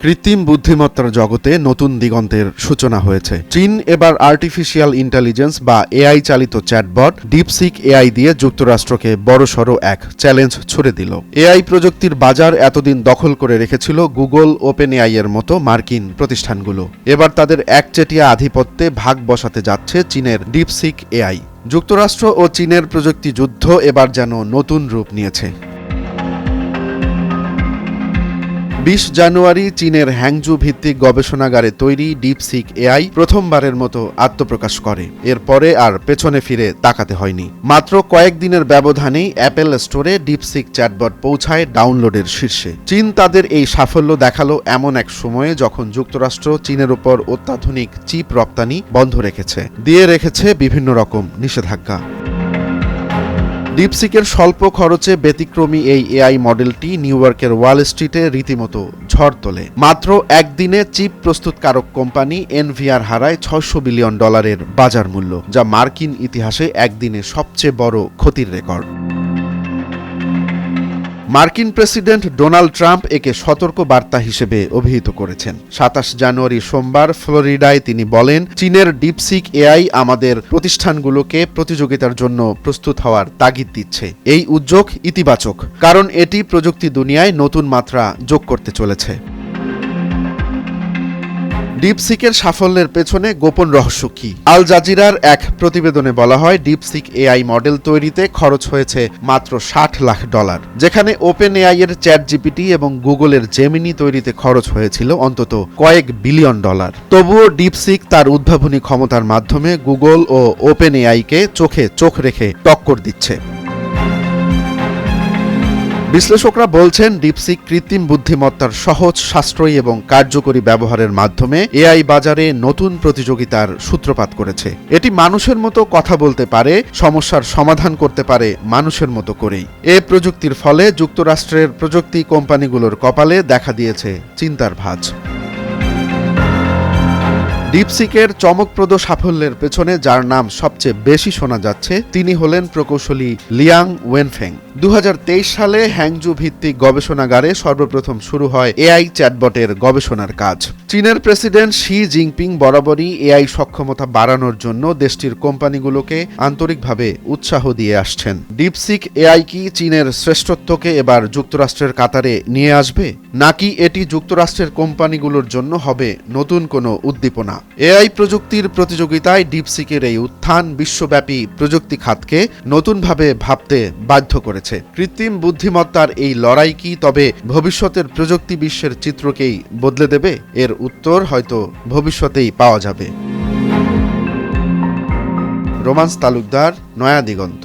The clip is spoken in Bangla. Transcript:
কৃত্রিম বুদ্ধিমত্তার জগতে নতুন দিগন্তের সূচনা হয়েছে। চীন এবার আর্টিফিশিয়াল ইন্টেলিজেন্স বা এআই চালিত চ্যাটবট ডিপসিক এআই দিয়ে যুক্তরাষ্ট্রকে বড়সড় এক চ্যালেঞ্জ ছুড়ে দিল। এআই প্রযুক্তির বাজার এতদিন দখল করে রেখেছিল গুগল, ওপেন এআই এর মতো মার্কিন প্রতিষ্ঠানগুলো। এবার তাদের একচেটিয়া আধিপত্যে ভাগ বসাতে যাচ্ছে চীনের ডিপসিক এআই। যুক্তরাষ্ট্র ও চীনের প্রযুক্তি যুদ্ধ এবার যেন নতুন রূপ নিয়েছে। ২০ জানুয়ারি চীনের হ্যাংজু ভিত্তিক গবেষণাগারে তৈরি ডিপসিক এআই প্রথমবারের মতো আত্মপ্রকাশ করে। এরপরে আর পেছনে ফিরে তাকাতে হয়নি। মাত্র কয়েকদিনের ব্যবধানেই অ্যাপেল স্টোরে ডিপসিক চ্যাটবট পৌঁছায় ডাউনলোডের শীর্ষে। চীন তাদের এই সাফল্য দেখালো এমন এক সময়ে যখন যুক্তরাষ্ট্র চীনের উপর অত্যাধুনিক চিপ রপ্তানি বন্ধ রেখেছে বিভিন্ন রকম নিষেধাজ্ঞা। ডিপসিকের স্বল্প খরচে ব্যতিক্রমী এই এআই মডেলটি নিউ ইয়র্কের ওয়াল স্ট্রিটে রীতিমতো ঝড় তোলে। মাত্র একদিনে চিপ প্রস্তুতকারক কোম্পানি এনভিআর হারায় $600 বিলিয়ন বাজার মূল্য, যা মার্কিন ইতিহাসে একদিনে সবচেয়ে বড় ক্ষতির রেকর্ড। মার্কিন প্রেসিডেন্ট ডোনাল্ড ট্রাম্প একে সতর্ক বার্তা হিসেবে অভিহিত করেছেন। ২৭ জানুয়ারি সোমবার ফ্লোরিডায় তিনি বলেন, চীনের ডিপসিক এআই আমাদের প্রতিষ্ঠানগুলোকে প্রতিযোগিতার জন্য প্রস্তুত হওয়ার তাগিদ দিচ্ছে। এই উদ্যোগ ইতিবাচক, কারণ এটি প্রযুক্তি দুনিয়ায় নতুন মাত্রা যোগ করতে চলেছে। ডিপসিকের সাফল্যের পেছনে গোপন রহস্য কি? আল জাজিরার এক প্রতিবেদনে বলা হয়, ডিপসিক এআই মডেল তৈরিতে খরচ হয়েছে মাত্র $60 লাখ, যেখানে ওপেন এআই এর চ্যাট জিপিটি এবং গুগলের জেমিনি তৈরিতে খরচ হয়েছিল অন্তত কয়েক বিলিয়ন ডলার। তবুও ডিপসিক তার উদ্ভাবনী ক্ষমতার মাধ্যমে গুগল ও ওপেন এআইকে চোখে চোখ রেখে টক্কর দিচ্ছে। বিশ্লেষকরা বলছেন, ডিপসিক কৃত্রিম বুদ্ধিমত্তার সহজ, সাশ্রয়ী এবং কার্যকরী ব্যবহারের মাধ্যমে এআই বাজারে নতুন প্রতিযোগিতার সূত্রপাত করেছে। এটি মানুষের মতো কথা বলতে পারে, সমস্যার সমাধান করতে পারে মানুষের মতো করেই। এ প্রযুক্তির ফলে যুক্তরাষ্ট্রের প্রযুক্তি কোম্পানিগুলোর কপালে দেখা দিয়েছে চিন্তার ভাঁজ। ডিপসিকের চমকপ্রদ সাফল্যের পেছনে যার নাম সবচেয়ে বেশি শোনা যাচ্ছে, তিনি হলেন প্রকৌশলী লিয়াং ওয়েনফেং। ২০২৩ সালে হ্যাংজু ভিত্তিক গবেষণাগারে সর্বপ্রথম শুরু হয় এআই চ্যাটবটের গবেষণার কাজ। চীনের প্রেসিডেন্ট শি জিনপিং বরাবরই এআই সক্ষমতা বাড়ানোর জন্য দেশটির কোম্পানিগুলোকে আন্তরিকভাবে উৎসাহ দিয়ে আসছেন। ডিপসিক এআই কি চীনের শ্রেষ্ঠত্বকে এবার যুক্তরাষ্ট্রের কাতারে নিয়ে আসবে, নাকি এটি যুক্তরাষ্ট্রের কোম্পানিগুলোর জন্য হবে নতুন কোনো উদ্দীপনা? এআই প্রযুক্তির প্রতিযোগিতায় ডিপসিকের এই উত্থান বিশ্বব্যাপী প্রযুক্তি খাতকে নতুনভাবে ভাবতে বাধ্য করেছে। কৃত্রিম বুদ্ধিমত্তার এই লড়াই কি তবে ভবিষ্যতের প্রযুক্তি বিশ্বের চিত্রকেই বদলে দেবে? এর উত্তর হয়তো ভবিষ্যতেই পাওয়া যাবে। রোমান্স তালুকদার, নয়া দিগন্ত।